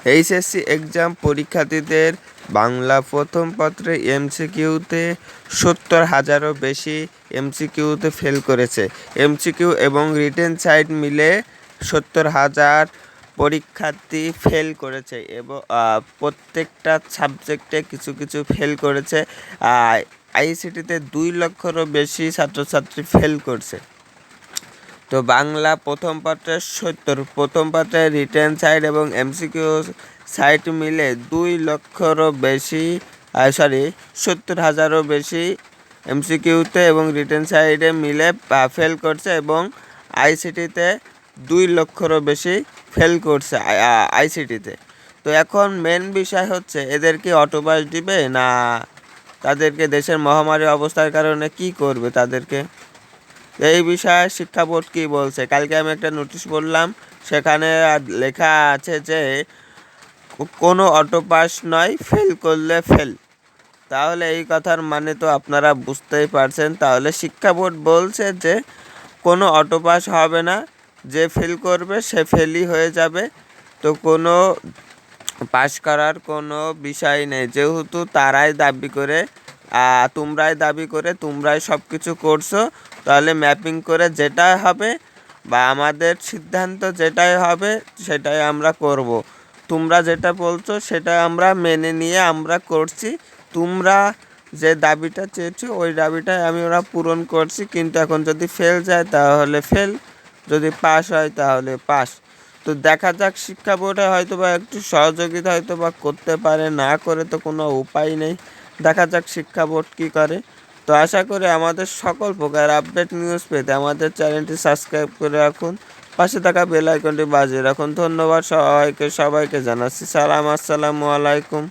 HSC exam পরীক্ষার্থীদের বাংলা প্রথম পত্রে এমসিকিউতে ৭০,০০০-এরও বেশি এমসিকিউতে ফেল করেছে। এমসিকিউ এবং রিটেন সাইড মিলে ৭০,০০০ পরীক্ষার্থী ফেল করেছে এবং প্রত্যেকটা সাবজেক্টে কিছু কিছু ফেল করেছে। আইসিটিতে ২ লক্ষেরও বেশি ছাত্রছাত্রী ফেল করছে। তো বাংলা প্রথম পত্রের রিটেন সাইড এবং এমসিকিউ সাইট মিলে ২ লক্ষেরও বেশি ৭০,০০০-এরও বেশি এমসিকিউতে এবং রিটেন সাইডে মিলে ফেল করছে এবং আইসিটিতে ২ লক্ষেরও বেশি ফেল করছে আইসিটিতে। তো এখন মেন বিষয় হচ্ছে এদেরকে অটোপাস দিবে না তাদেরকে দেশের মহামারী অবস্থার কারণে কি করবে তাদেরকে, এই বিষয়ে শিক্ষা বোর্ড কী বলছে। কালকে আমি একটা নোটিশ পড়লাম, সেখানে লেখা আছে যে কোনো অটোপাস নয়, ফেল করলে ফেল। তাহলে এই কথার মানে তো আপনারা বুঝতেই পারছেন। তাহলে শিক্ষা বোর্ড বলছে যে কোনো অটোপাস হবে না, যে ফেল করবে সে ফেলই হয়ে যাবে। তো কোনো পাস করার কোনো বিষয় নেই, যেহেতু তোমরাই দাবি করে তোমরাই সব কিছু করছো, তাহলে ম্যাপিং করে যেটাই হবে বা আমাদের সিদ্ধান্ত যেটাই হবে সেটাই আমরা করব। তোমরা যেটা বলছো সেটা আমরা মেনে নিয়ে আমরা করছি। তোমরা যে দাবিটা চেয়েছো ওই দাবিটাই ওরা পূরণ করছি। কিন্তু এখন যদি ফেল যায় তাহলে ফেল, যদি পাস হয় তাহলে পাস। তো দেখা যাক, শিক্ষা বোর্ডে হয়তো বা একটু সহযোগিতা হয়তো বা করতে পারে, না করে তো কোনো উপায় নেই। দেখা যাক শিক্ষা বোর্ড কী করে। তো আশা করি আমাদের সকল প্রকার আপডেট নিউজ পেতে আমাদের চ্যানেলটি সাবস্ক্রাইব করে রাখুন, পাশে থাকা বেল আইকনটি বাজিয়ে রাখুন। ধন্যবাদ সবাইকে জানাচ্ছি সালাম, আসসালামু আলাইকুম।